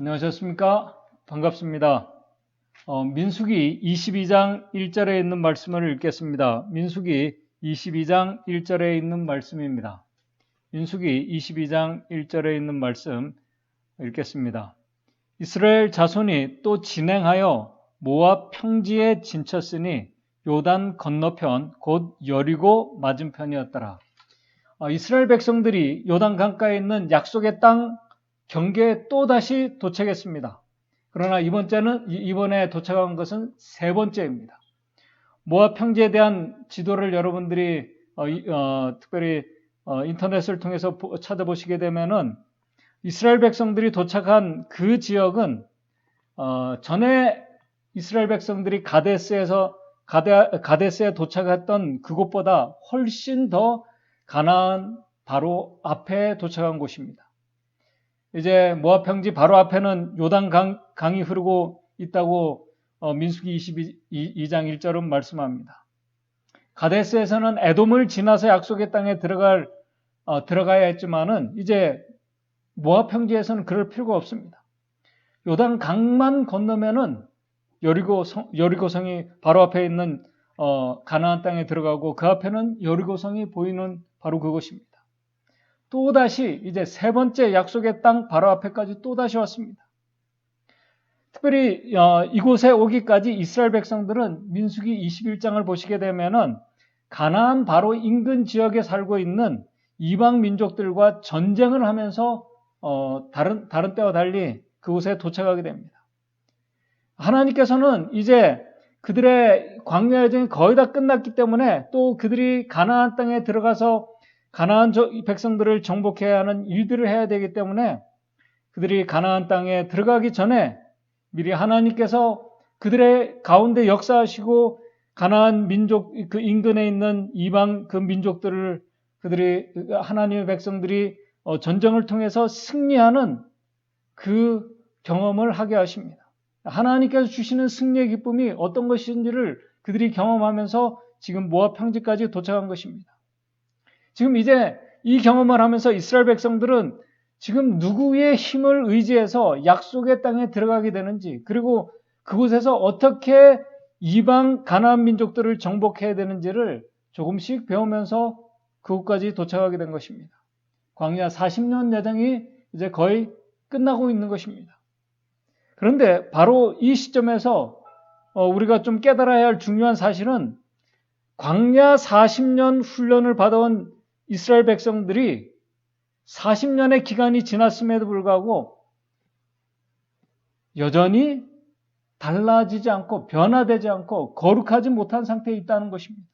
안녕하셨습니까? 반갑습니다. 민수기 22장 1절에 있는 말씀을 읽겠습니다. 민수기 22장 1절에 있는 말씀입니다. 민수기 22장 1절에 있는 말씀 읽겠습니다. 이스라엘 자손이 또 진행하여 모압 평지에 진쳤으니 요단 건너편 곧 여리고 맞은편이었더라. 이스라엘 백성들이 요단 강가에 있는 약속의 땅 경계에 또다시 도착했습니다. 그러나 이번에 도착한 것은 세 번째입니다. 모압 평지에 대한 지도를 여러분들이 특별히 인터넷을 통해서 찾아보시게 되면은 이스라엘 백성들이 도착한 그 지역은 전에 이스라엘 백성들이 가데스에 도착했던 그곳보다 훨씬 더 가나안 바로 앞에 도착한 곳입니다. 이제 모압 평지 바로 앞에는 요단 강이 흐르고 있다고 민수기 22장 1절은 말씀합니다. 가데스에서는 에돔을 지나서 약속의 땅에 들어가야 했지만은 이제 모압 평지에서는 그럴 필요가 없습니다. 요단 강만 건너면은 여리고성이 바로 앞에 있는 가나안 땅에 들어가고 그 앞에는 여리고성이 보이는 바로 그곳입니다. 또다시 이제 세 번째 약속의 땅 바로 앞에까지 또다시 왔습니다. 특별히 이곳에 오기까지 이스라엘 백성들은 민수기 21장을 보시게 되면은 가나안 바로 인근 지역에 살고 있는 이방 민족들과 전쟁을 하면서 다른 때와 달리 그곳에 도착하게 됩니다. 하나님께서는 이제 그들의 광야 여정이 거의 다 끝났기 때문에 또 그들이 가나안 땅에 들어가서 가나안 백성들을 정복해야 하는 일들을 해야 되기 때문에 그들이 가나안 땅에 들어가기 전에 미리 하나님께서 그들의 가운데 역사하시고 가나안 민족 그 인근에 있는 이방 그 민족들을 하나님의 백성들이 전쟁을 통해서 승리하는 그 경험을 하게 하십니다. 하나님께서 주시는 승리의 기쁨이 어떤 것인지를 그들이 경험하면서 지금 모압 평지까지 도착한 것입니다. 지금 이제 이 경험을 하면서 이스라엘 백성들은 지금 누구의 힘을 의지해서 약속의 땅에 들어가게 되는지, 그리고 그곳에서 어떻게 이방 가나안 민족들을 정복해야 되는지를 조금씩 배우면서 그곳까지 도착하게 된 것입니다. 광야 40년 여정이 이제 거의 끝나고 있는 것입니다. 그런데 바로 이 시점에서 우리가 좀 깨달아야 할 중요한 사실은 광야 40년 훈련을 받아온 이스라엘 백성들이 40년의 기간이 지났음에도 불구하고 여전히 달라지지 않고 변화되지 않고 거룩하지 못한 상태에 있다는 것입니다.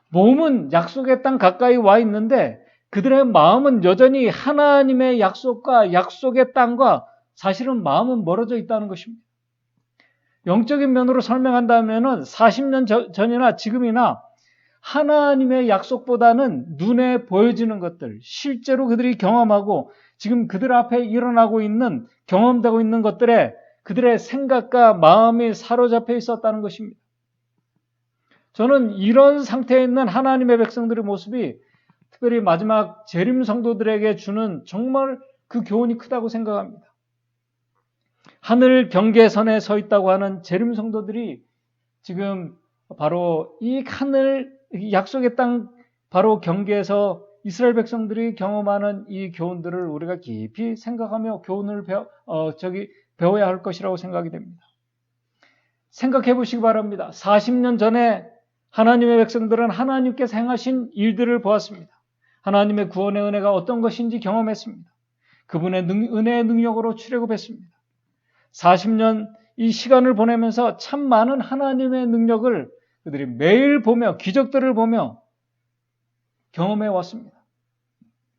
몸은 약속의 땅 가까이 와 있는데 그들의 마음은 여전히 하나님의 약속과 약속의 땅과 사실은 마음은 멀어져 있다는 것입니다. 영적인 면으로 설명한다면 40년 전이나 지금이나 하나님의 약속보다는 눈에 보여지는 것들, 실제로 그들이 경험하고 지금 그들 앞에 일어나고 있는, 경험되고 있는 것들에 그들의 생각과 마음이 사로잡혀 있었다는 것입니다. 저는 이런 상태에 있는 하나님의 백성들의 모습이 특별히 마지막 재림 성도들에게 주는 정말 그 교훈이 크다고 생각합니다. 하늘 경계선에 서 있다고 하는 재림 성도들이 지금 바로 이 하늘 약속의 땅 바로 경계에서 이스라엘 백성들이 경험하는 이 교훈들을 우리가 깊이 생각하며 교훈을 배워야 할 것이라고 생각이 됩니다. 생각해 보시기 바랍니다. 40년 전에 하나님의 백성들은 하나님께서 행하신 일들을 보았습니다. 하나님의 구원의 은혜가 어떤 것인지 경험했습니다. 그분의 은혜의 능력으로 출애굽했습니다. 40년 이 시간을 보내면서 참 많은 하나님의 능력을 그들이 매일 보며 기적들을 보며 경험해 왔습니다.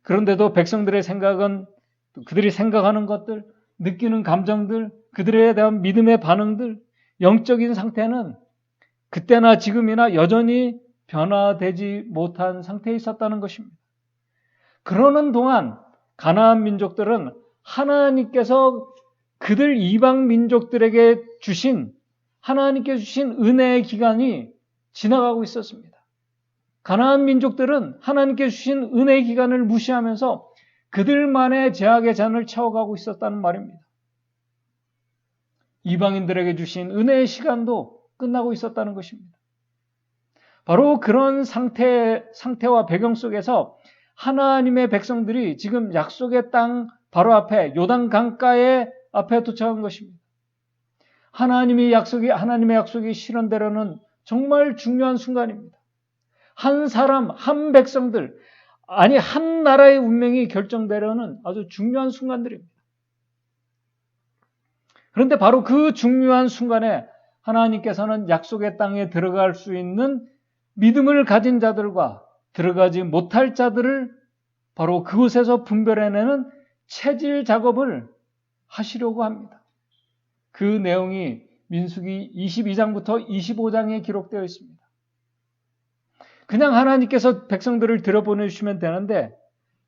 그런데도 백성들의 생각은 그들이 생각하는 것들, 느끼는 감정들, 그들에 대한 믿음의 반응들, 영적인 상태는 그때나 지금이나 여전히 변화되지 못한 상태에 있었다는 것입니다. 그러는 동안 가나안 민족들은 하나님께서 그들 이방 민족들에게 하나님께 주신 은혜의 기간이 지나가고 있었습니다. 가나안 민족들은 하나님께 주신 은혜의 기간을 무시하면서 그들만의 죄악의 잔을 채워가고 있었다는 말입니다. 이방인들에게 주신 은혜의 시간도 끝나고 있었다는 것입니다. 바로 그런 상태와 배경 속에서 하나님의 백성들이 지금 약속의 땅 바로 앞에 요단 강가의 앞에 도착한 것입니다. 하나님의 약속이 실현되려는 정말 중요한 순간입니다. 한 사람, 한 백성들, 아니 한 나라의 운명이 결정되려는 아주 중요한 순간들입니다. 그런데 바로 그 중요한 순간에 하나님께서는 약속의 땅에 들어갈 수 있는 믿음을 가진 자들과 들어가지 못할 자들을 바로 그곳에서 분별해내는 체질 작업을 하시려고 합니다. 그 내용이 민수기 22장부터 25장에 기록되어 있습니다. 그냥 하나님께서 백성들을 들여보내주시면 되는데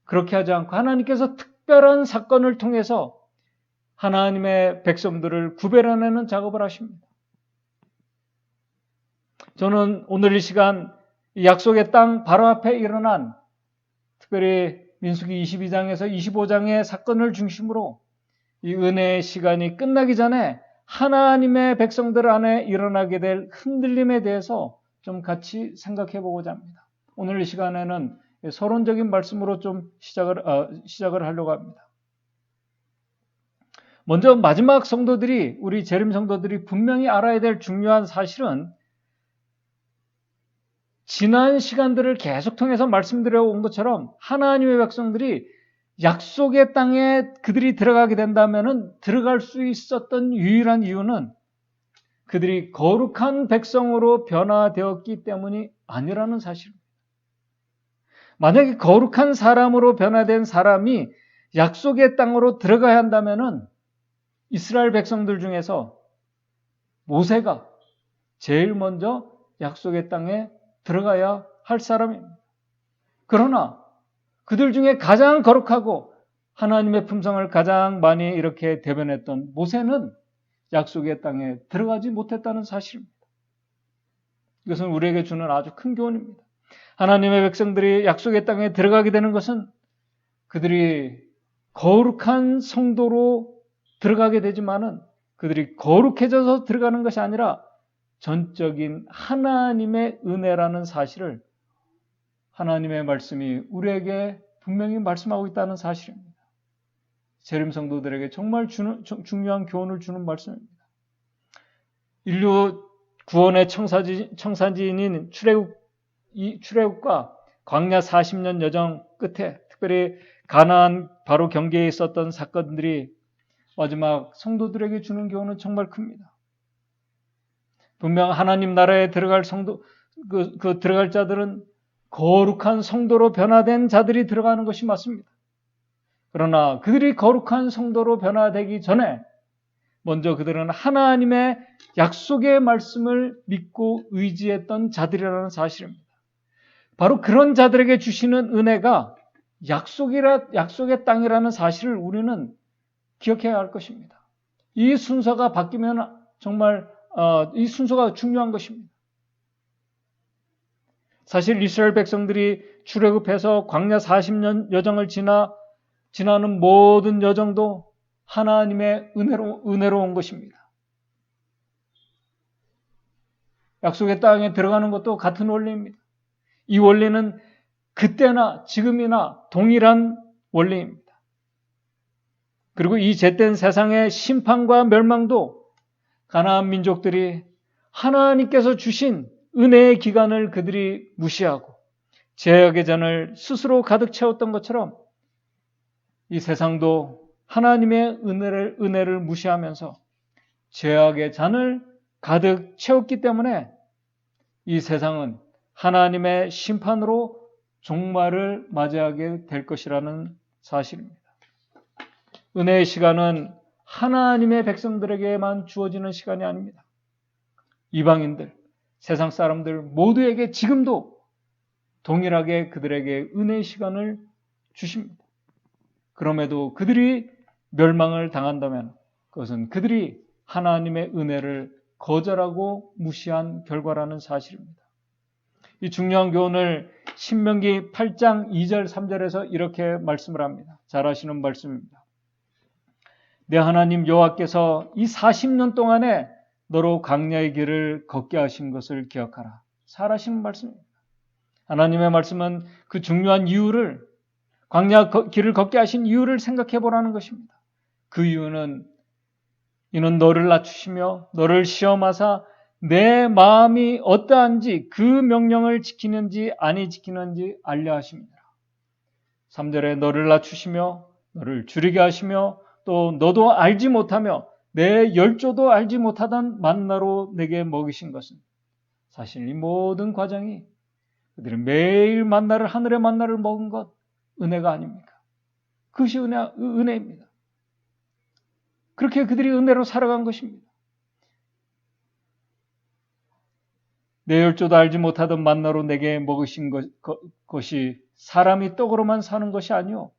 그렇게 하지 않고 하나님께서 특별한 사건을 통해서 하나님의 백성들을 구별해내는 작업을 하십니다. 저는 오늘 이 시간 약속의 땅 바로 앞에 일어난 특별히 민수기 22장에서 25장의 사건을 중심으로 이 은혜의 시간이 끝나기 전에 하나님의 백성들 안에 일어나게 될 흔들림에 대해서 좀 같이 생각해 보고자 합니다. 오늘 이 시간에는 서론적인 말씀으로 좀 시작을 하려고 합니다. 먼저 마지막 성도들이, 우리 재림 성도들이 분명히 알아야 될 중요한 사실은 지난 시간들을 계속 통해서 말씀드려 온 것처럼 하나님의 백성들이 약속의 땅에 그들이 들어가게 된다면 들어갈 수 있었던 유일한 이유는 그들이 거룩한 백성으로 변화되었기 때문이 아니라는 사실입니다. 만약에 거룩한 사람으로 변화된 사람이 약속의 땅으로 들어가야 한다면 이스라엘 백성들 중에서 모세가 제일 먼저 약속의 땅에 들어가야 할 사람입니다. 그러나 그들 중에 가장 거룩하고 하나님의 품성을 가장 많이 이렇게 대변했던 모세는 약속의 땅에 들어가지 못했다는 사실입니다. 이것은 우리에게 주는 아주 큰 교훈입니다. 하나님의 백성들이 약속의 땅에 들어가게 되는 것은 그들이 거룩한 성도로 들어가게 되지만은 그들이 거룩해져서 들어가는 것이 아니라 전적인 하나님의 은혜라는 사실을 하나님의 말씀이 우리에게 분명히 말씀하고 있다는 사실입니다. 재림 성도들에게 정말 중요한 교훈을 주는 말씀입니다. 인류 구원의 청사진인 출애굽과 광야 40년 여정 끝에 특별히 가나안 바로 경계에 있었던 사건들이 마지막 성도들에게 주는 교훈은 정말 큽니다. 분명 하나님 나라에 들어갈 들어갈 자들은 거룩한 성도로 변화된 자들이 들어가는 것이 맞습니다. 그러나 그들이 거룩한 성도로 변화되기 전에 먼저 그들은 하나님의 약속의 말씀을 믿고 의지했던 자들이라는 사실입니다. 바로 그런 자들에게 주시는 은혜가 약속의 땅이라는 사실을 우리는 기억해야 할 것입니다. 이 순서가 바뀌면 정말 이 순서가 중요한 것입니다. 사실 이스라엘 백성들이 출애굽해서 광야 40년 여정을 지나는 모든 여정도 하나님의 은혜로운 것입니다. 약속의 땅에 들어가는 것도 같은 원리입니다. 이 원리는 그때나 지금이나 동일한 원리입니다. 그리고 이 잿된 세상의 심판과 멸망도 가나안 민족들이 하나님께서 주신 은혜의 기간을 그들이 무시하고 죄악의 잔을 스스로 가득 채웠던 것처럼 이 세상도 하나님의 은혜를 무시하면서 죄악의 잔을 가득 채웠기 때문에 이 세상은 하나님의 심판으로 종말을 맞이하게 될 것이라는 사실입니다. 은혜의 시간은 하나님의 백성들에게만 주어지는 시간이 아닙니다. 이방인들, 세상 사람들 모두에게 지금도 동일하게 그들에게 은혜의 시간을 주십니다. 그럼에도 그들이 멸망을 당한다면 그것은 그들이 하나님의 은혜를 거절하고 무시한 결과라는 사실입니다. 이 중요한 교훈을 신명기 8장 2절 3절에서 이렇게 말씀을 합니다. 잘 아시는 말씀입니다. 내 하나님 여호와께서 이 40년 동안에 너로 광야의 길을 걷게 하신 것을 기억하라. 잘하시는 말씀입니다. 하나님의 말씀은 그 중요한 이유를, 광야 길을 걷게 하신 이유를 생각해 보라는 것입니다. 그 이유는 이는 너를 낮추시며 너를 시험하사 내 마음이 어떠한지 그 명령을 지키는지 아니 지키는지 알려 하심이니라. 3절에 너를 낮추시며 너를 줄이게 하시며 또 너도 알지 못하며 내 열조도 알지 못하던 만나로 내게 먹이신 것은, 사실 이 모든 과정이 그들은 매일 만나를, 하늘의 만나를 먹은 것 은혜가 아닙니까? 그것이 은혜입니다. 그렇게 그들이 은혜로 살아간 것입니다. 내 열조도 알지 못하던 만나로 내게 먹으신 것이 사람이 떡으로만 사는 것이 아니요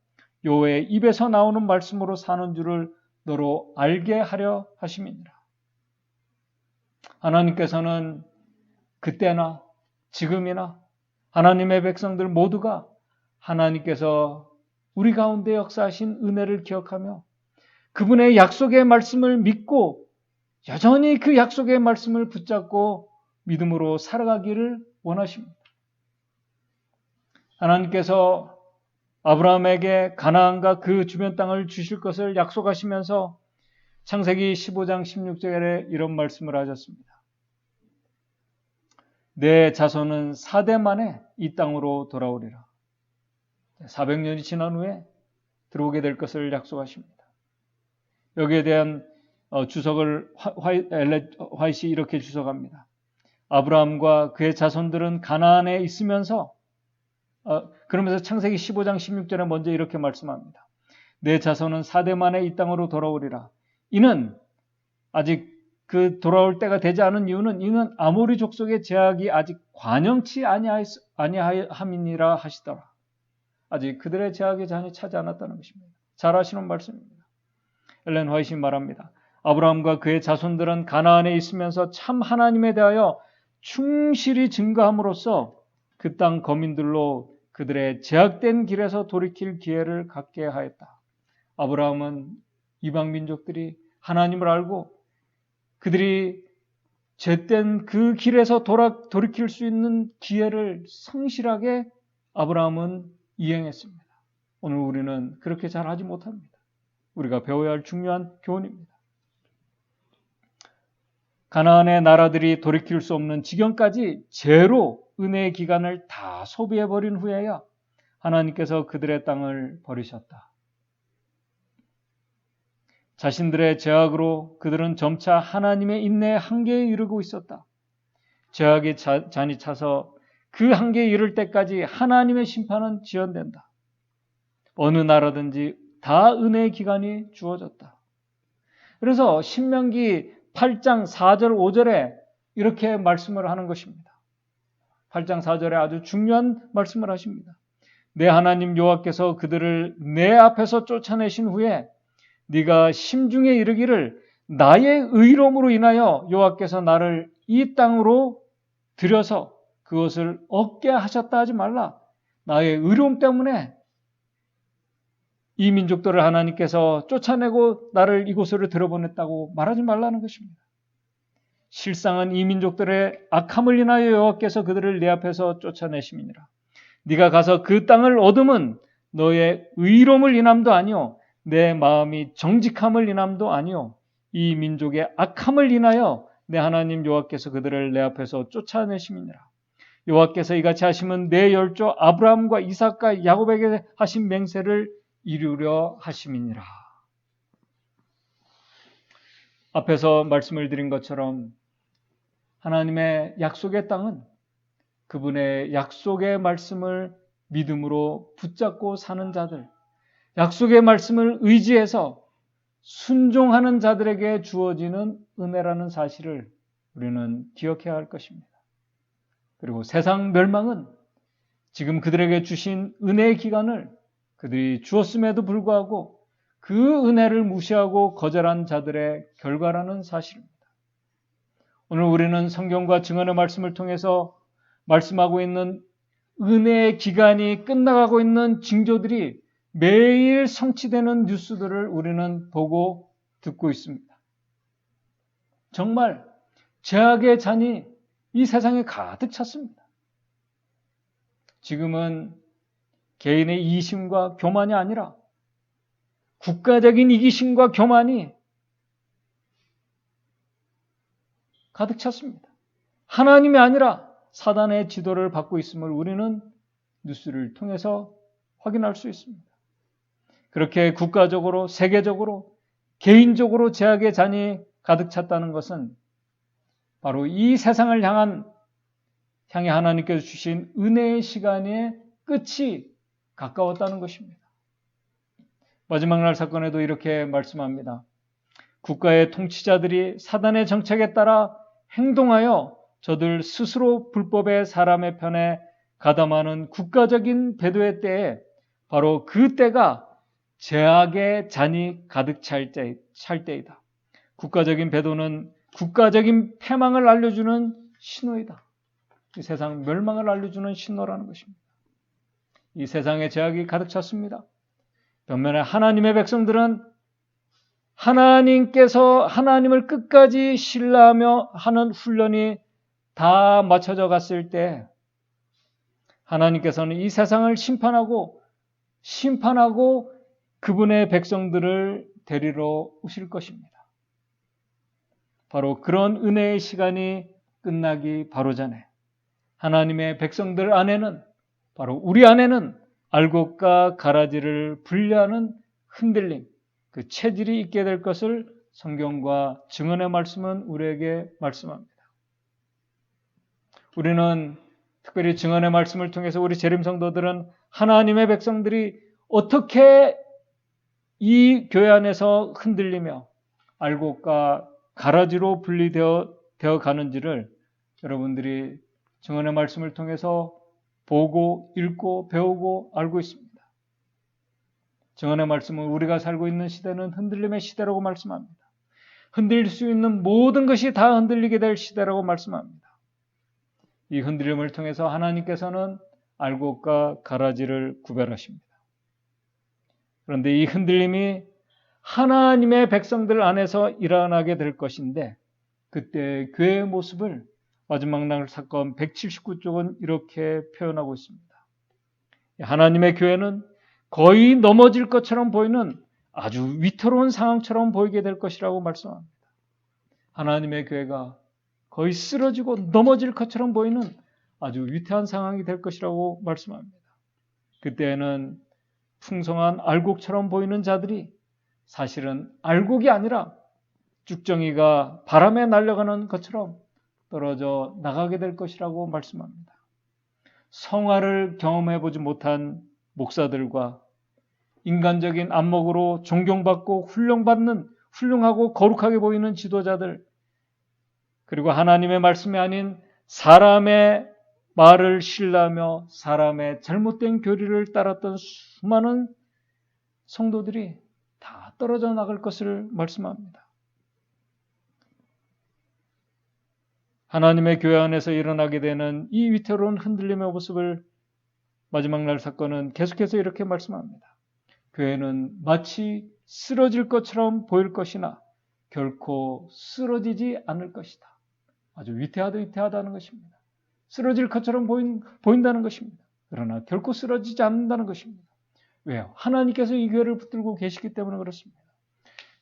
여호와의 입에서 나오는 말씀으로 사는 줄을 너로 알게 하려 하심이니라. 하나님께서는 그때나 지금이나 하나님의 백성들 모두가 하나님께서 우리 가운데 역사하신 은혜를 기억하며 그분의 약속의 말씀을 믿고 여전히 그 약속의 말씀을 붙잡고 믿음으로 살아가기를 원하십니다. 하나님께서 아브라함에게 가나안과 그 주변 땅을 주실 것을 약속하시면서 창세기 15장 16절에 이런 말씀을 하셨습니다. 내 자손은 4대 만에 이 땅으로 돌아오리라. 400년이 지난 후에 들어오게 될 것을 약속하십니다. 여기에 대한 주석을 엘렛 화이트이 이렇게 주석합니다. 아브라함과 그의 자손들은 가나안에 있으면서 그러면서 창세기 15장 16절에 먼저 이렇게 말씀합니다. 내 자손은 4대 만에 이 땅으로 돌아오리라. 이는 아직 그 돌아올 때가 되지 않은 이유는 이는 아모리 족속의 제약이 아직 관영치 아니함이니라 하시더라. 아직 그들의 제약의 잔이 차지 않았다는 것입니다. 잘 아시는 말씀입니다. 엘렌 화이트이 말합니다. 아브라함과 그의 자손들은 가나안에 있으면서 참 하나님에 대하여 충실히 증거함으로써 그 땅 거민들로 그들의 제약된 길에서 돌이킬 기회를 갖게 하였다. 아브라함은 이방 민족들이 하나님을 알고 그들이 죄된 그 길에서 돌이킬 수 있는 기회를 성실하게 아브라함은 이행했습니다. 오늘 우리는 그렇게 잘하지 못합니다. 우리가 배워야 할 중요한 교훈입니다. 가나안의 나라들이 돌이킬 수 없는 지경까지 죄로 은혜의 기간을 다 소비해버린 후에야 하나님께서 그들의 땅을 버리셨다. 자신들의 죄악으로 그들은 점차 하나님의 인내의 한계에 이르고 있었다. 죄악의 잔이 차서 그 한계에 이를 때까지 하나님의 심판은 지연된다. 어느 나라든지 다 은혜의 기간이 주어졌다. 그래서 신명기 8장 4절 5절에 이렇게 말씀을 하는 것입니다. 8장 4절에 아주 중요한 말씀을 하십니다. 내 하나님 여호와께서 그들을 내 앞에서 쫓아내신 후에 네가 심중에 이르기를 나의 의로움으로 인하여 여호와께서 나를 이 땅으로 들여서 그것을 얻게 하셨다 하지 말라. 나의 의로움 때문에 이 민족들을 하나님께서 쫓아내고 나를 이곳으로 들여보냈다고 말하지 말라는 것입니다. 실상은 이 민족들의 악함을 인하여 여호와께서 그들을 내 앞에서 쫓아내심이니라. 네가 가서 그 땅을 얻음은 너의 의로움을 인함도 아니요 내 마음이 정직함을 인함도 아니요 이 민족의 악함을 인하여 내 하나님 여호와께서 그들을 내 앞에서 쫓아내심이니라. 여호와께서 이같이 하시면 내 열조 아브라함과 이삭과 야곱에게 하신 맹세를 이루려 하심이니라. 앞에서 말씀을 드린 것처럼 하나님의 약속의 땅은 그분의 약속의 말씀을 믿음으로 붙잡고 사는 자들, 약속의 말씀을 의지해서 순종하는 자들에게 주어지는 은혜라는 사실을 우리는 기억해야 할 것입니다. 그리고 세상 멸망은 지금 그들에게 주신 은혜의 기간을 그들이 주었음에도 불구하고 그 은혜를 무시하고 거절한 자들의 결과라는 사실입니다. 오늘 우리는 성경과 증언의 말씀을 통해서 말씀하고 있는 은혜의 기간이 끝나가고 있는 징조들이 매일 성취되는 뉴스들을 우리는 보고 듣고 있습니다. 정말 죄악의 잔이 이 세상에 가득 찼습니다. 지금은 개인의 이심과 교만이 아니라 국가적인 이기심과 교만이 가득 찼습니다. 하나님이 아니라 사단의 지도를 받고 있음을 우리는 뉴스를 통해서 확인할 수 있습니다. 그렇게 국가적으로, 세계적으로, 개인적으로 죄악의 잔이 가득 찼다는 것은 바로 이 세상을 향해 하나님께서 주신 은혜의 시간의 끝이 가까웠다는 것입니다. 마지막 날 사건에도 이렇게 말씀합니다. 국가의 통치자들이 사단의 정책에 따라 행동하여 저들 스스로 불법의 사람의 편에 가담하는 국가적인 배도의 때에 바로 그 때가 죄악의 잔이 가득 찰 때이다. 국가적인 배도는 국가적인 패망을 알려주는 신호이다. 이 세상 멸망을 알려주는 신호라는 것입니다. 이 세상에 죄악이 가득 찼습니다. 반면에 하나님의 백성들은 하나님을 끝까지 신뢰하며 하는 훈련이 다 맞춰져 갔을 때 하나님께서는 이 세상을 심판하고 그분의 백성들을 데리러 오실 것입니다. 바로 그런 은혜의 시간이 끝나기 바로 전에 하나님의 백성들 안에는, 바로 우리 안에는 알곡과 가라지를 분리하는 흔들림, 그 체질이 있게 될 것을 성경과 증언의 말씀은 우리에게 말씀합니다. 우리는 특별히 증언의 말씀을 통해서 우리 재림 성도들은 하나님의 백성들이 어떻게 이 교회 안에서 흔들리며 알곡과 가라지로 분리되어 가는지를 여러분들이 증언의 말씀을 통해서 보고 읽고 배우고 알고 있습니다. 증언의 말씀은 우리가 살고 있는 시대는 흔들림의 시대라고 말씀합니다. 흔들릴 수 있는 모든 것이 다 흔들리게 될 시대라고 말씀합니다. 이 흔들림을 통해서 하나님께서는 알곡과 가라지를 구별하십니다. 그런데 이 흔들림이 하나님의 백성들 안에서 일어나게 될 것인데 그때 교회의 모습을 마지막 날 사건 179쪽은 이렇게 표현하고 있습니다. 하나님의 교회는 거의 넘어질 것처럼 보이는 아주 위태로운 상황처럼 보이게 될 것이라고 말씀합니다. 하나님의 교회가 거의 쓰러지고 넘어질 것처럼 보이는 아주 위태한 상황이 될 것이라고 말씀합니다. 그때는 풍성한 알곡처럼 보이는 자들이 사실은 알곡이 아니라 쭉정이가 바람에 날아가는 것처럼 떨어져 나가게 될 것이라고 말씀합니다. 성화를 경험해보지 못한 목사들과 인간적인 안목으로 존경받고 훌륭하고 거룩하게 보이는 지도자들, 그리고 하나님의 말씀이 아닌 사람의 말을 신뢰하며 사람의 잘못된 교리를 따랐던 수많은 성도들이 다 떨어져 나갈 것을 말씀합니다. 하나님의 교회 안에서 일어나게 되는 이 위태로운 흔들림의 모습을 마지막 날 사건은 계속해서 이렇게 말씀합니다. 교회는 마치 쓰러질 것처럼 보일 것이나 결코 쓰러지지 않을 것이다. 아주 위태하다는 것입니다. 쓰러질 것처럼 보인다는 것입니다. 그러나 결코 쓰러지지 않는다는 것입니다. 왜요? 하나님께서 이 교회를 붙들고 계시기 때문에 그렇습니다.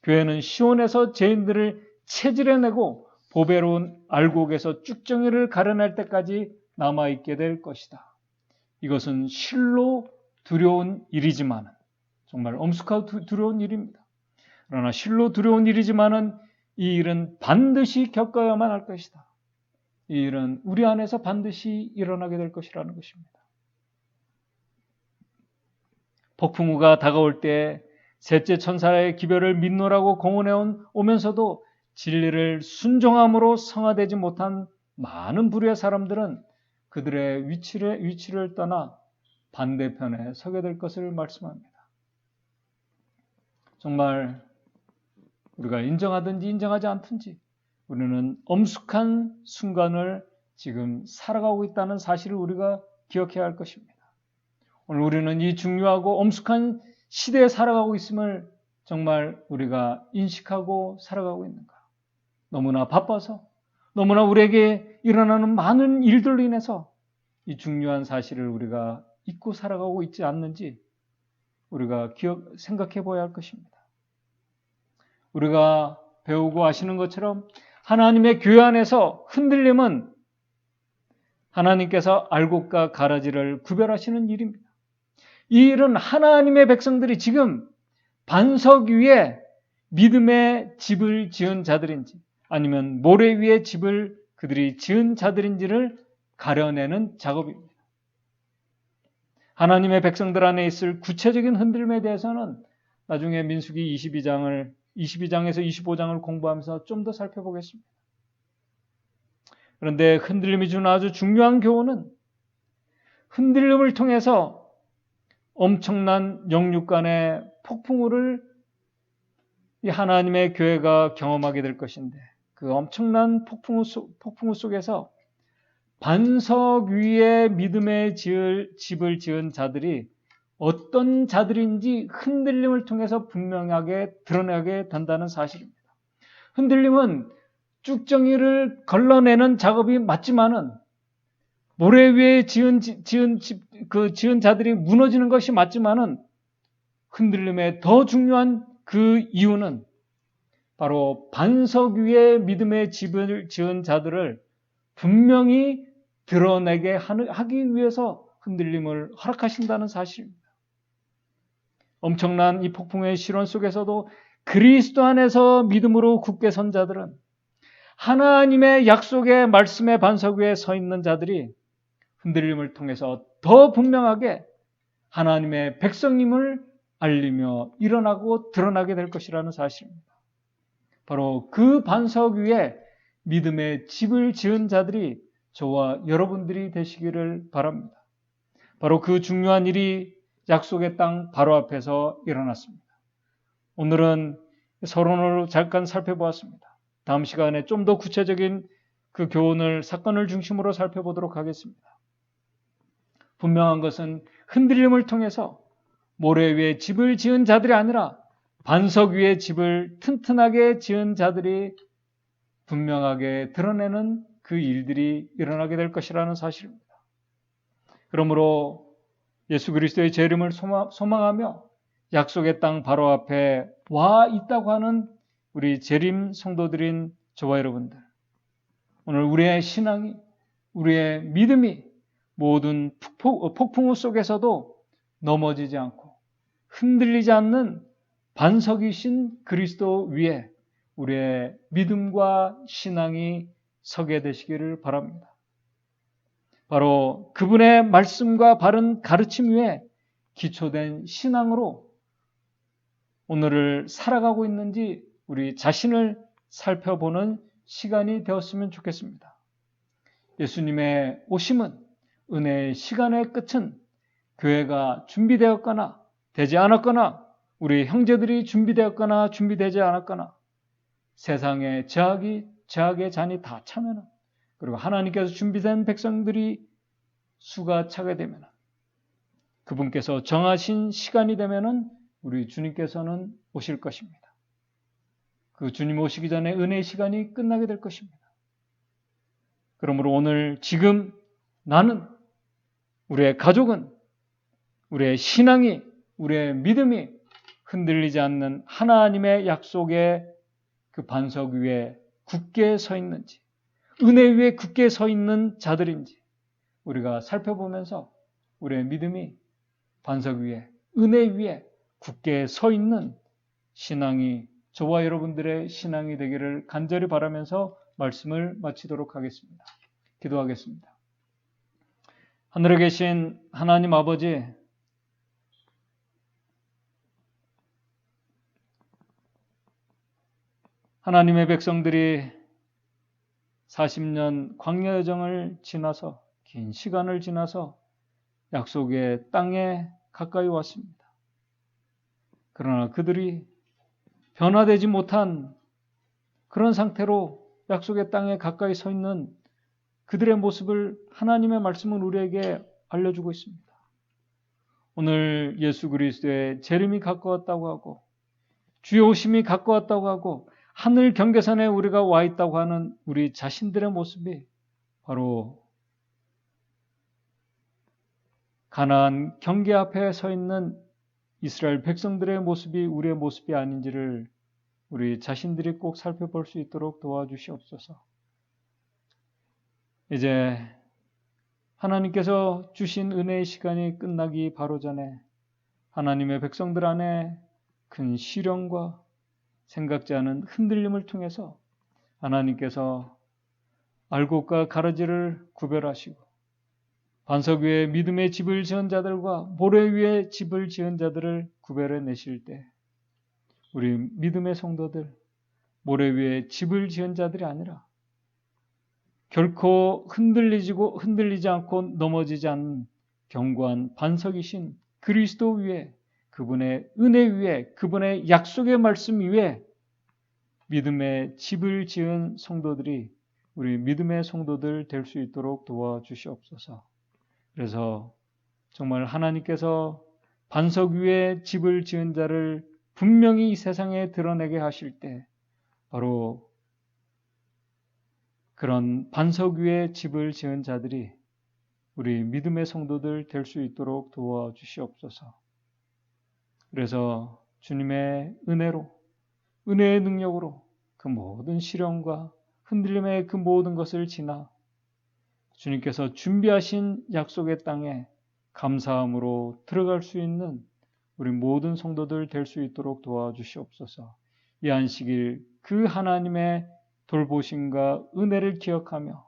교회는 시온에서 죄인들을 체질해내고 보배로운 알곡에서 쭉정이를 가려낼 때까지 남아있게 될 것이다. 이것은 실로 두려운 일이지만, 정말 엄숙하고 두려운 일입니다. 그러나 실로 두려운 일이지만은 이 일은 반드시 겪어야만 할 것이다. 이 일은 우리 안에서 반드시 일어나게 될 것이라는 것입니다. 폭풍우가 다가올 때 셋째 천사의 기별을 믿노라고 공언해 오면서도 진리를 순종함으로 성화되지 못한 많은 부류의 사람들은 그들의 위치를 떠나 반대편에 서게 될 것을 말씀합니다. 정말 우리가 인정하든지 인정하지 않든지 우리는 엄숙한 순간을 지금 살아가고 있다는 사실을 우리가 기억해야 할 것입니다. 오늘 우리는 이 중요하고 엄숙한 시대에 살아가고 있음을 정말 우리가 인식하고 살아가고 있는가? 너무나 바빠서, 너무나 우리에게 일어나는 많은 일들로 인해서 이 중요한 사실을 우리가 잊고 살아가고 있지 않는지 우리가 생각해 봐야 할 것입니다. 우리가 배우고 아시는 것처럼 하나님의 교회 안에서 흔들림은 하나님께서 알곡과 가라지를 구별하시는 일입니다. 이 일은 하나님의 백성들이 지금 반석 위에 믿음의 집을 지은 자들인지 아니면 모래 위에 집을 그들이 지은 자들인지를 가려내는 작업입니다. 하나님의 백성들 안에 있을 구체적인 흔들림에 대해서는 나중에 민수기 22장에서 25장을 공부하면서 좀 더 살펴보겠습니다. 그런데 흔들림이 주는 아주 중요한 교훈은 흔들림을 통해서 엄청난 영육 간의 폭풍우를 이 하나님의 교회가 경험하게 될 것인데 그 엄청난 폭풍우 속에서 반석 위에 믿음의 집을 지은 자들이 어떤 자들인지 흔들림을 통해서 분명하게 드러나게 된다는 사실입니다. 흔들림은 쭉정이를 걸러내는 작업이 맞지만은 모래 위에 지은 자들이 무너지는 것이 맞지만은 흔들림의 더 중요한 그 이유는 바로 반석 위에 믿음의 집을 지은 자들을 분명히 드러내게 하기 위해서 흔들림을 허락하신다는 사실입니다. 엄청난 이 폭풍의 시련 속에서도 그리스도 안에서 믿음으로 굳게 선 자들은 하나님의 약속의 말씀의 반석 위에 서 있는 자들이 흔들림을 통해서 더 분명하게 하나님의 백성임을 알리며 일어나고 드러나게 될 것이라는 사실입니다. 바로 그 반석 위에 믿음의 집을 지은 자들이 저와 여러분들이 되시기를 바랍니다. 바로 그 중요한 일이 약속의 땅 바로 앞에서 일어났습니다. 오늘은 서론으로 잠깐 살펴보았습니다. 다음 시간에 좀 더 구체적인 그 교훈을 사건을 중심으로 살펴보도록 하겠습니다. 분명한 것은 흔들림을 통해서 모래 위에 집을 지은 자들이 아니라 반석 위에 집을 튼튼하게 지은 자들이 분명하게 드러내는 그 일들이 일어나게 될 것이라는 사실입니다. 그러므로 예수 그리스도의 재림을 소망하며 약속의 땅 바로 앞에 와 있다고 하는 우리 재림 성도들인 저와 여러분들, 오늘 우리의 신앙이, 우리의 믿음이 모든 폭풍우 속에서도 넘어지지 않고 흔들리지 않는 반석이신 그리스도 위에 우리의 믿음과 신앙이 서게 되시기를 바랍니다. 바로 그분의 말씀과 바른 가르침 위에 기초된 신앙으로 오늘을 살아가고 있는지 우리 자신을 살펴보는 시간이 되었으면 좋겠습니다. 예수님의 오심은 은혜의 시간의 끝은 교회가 준비되었거나 되지 않았거나 우리 형제들이 준비되었거나 준비되지 않았거나 세상의 제약의 잔이 다 차면 그리고 하나님께서 준비된 백성들이 수가 차게 되면 그분께서 정하신 시간이 되면 우리 주님께서는 오실 것입니다. 그 주님 오시기 전에 은혜의 시간이 끝나게 될 것입니다. 그러므로 오늘 지금 나는, 우리의 가족은, 우리의 신앙이, 우리의 믿음이 흔들리지 않는 하나님의 약속의 그 반석 위에 굳게 서 있는지, 은혜 위에 굳게 서 있는 자들인지 우리가 살펴보면서 우리의 믿음이 반석 위에, 은혜 위에 굳게 서 있는 신앙이 저와 여러분들의 신앙이 되기를 간절히 바라면서 말씀을 마치도록 하겠습니다. 기도하겠습니다. 하늘에 계신 하나님 아버지, 하나님의 백성들이 40년 광야 여정을 지나서 긴 시간을 지나서 약속의 땅에 가까이 왔습니다. 그러나 그들이 변화되지 못한 그런 상태로 약속의 땅에 가까이 서 있는 그들의 모습을 하나님의 말씀은 우리에게 알려주고 있습니다. 오늘 예수 그리스도의 재림이 가까웠다고 하고 주의 오심이 가까웠다고 하고 하늘 경계선에 우리가 와 있다고 하는 우리 자신들의 모습이 바로 가나안 경계 앞에 서 있는 이스라엘 백성들의 모습이 우리의 모습이 아닌지를 우리 자신들이 꼭 살펴볼 수 있도록 도와주시옵소서. 이제 하나님께서 주신 은혜의 시간이 끝나기 바로 전에 하나님의 백성들 안에 큰 시련과 생각지 않은 흔들림을 통해서 하나님께서 알곡과 가라지를 구별하시고 반석 위에 믿음의 집을 지은 자들과 모래 위에 집을 지은 자들을 구별해 내실 때 우리 믿음의 성도들 모래 위에 집을 지은 자들이 아니라 결코 흔들리지 않고 넘어지지 않는 견고한 반석이신 그리스도 위에 그분의 은혜 위에 그분의 약속의 말씀 위에 믿음의 집을 지은 성도들이 우리 믿음의 성도들 될 수 있도록 도와주시옵소서. 그래서 정말 하나님께서 반석 위에 집을 지은 자를 분명히 이 세상에 드러내게 하실 때 바로 그런 반석 위에 집을 지은 자들이 우리 믿음의 성도들 될 수 있도록 도와주시옵소서. 그래서 주님의 은혜로 은혜의 능력으로 그 모든 시련과 흔들림의 그 모든 것을 지나 주님께서 준비하신 약속의 땅에 감사함으로 들어갈 수 있는 우리 모든 성도들 될 수 있도록 도와주시옵소서. 이 안식일 그 하나님의 돌보심과 은혜를 기억하며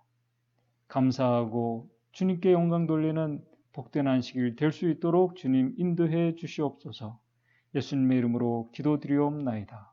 감사하고 주님께 영광 돌리는 복된 안식일 될 수 있도록 주님 인도해 주시옵소서. 예수님의 이름으로 기도드리옵나이다.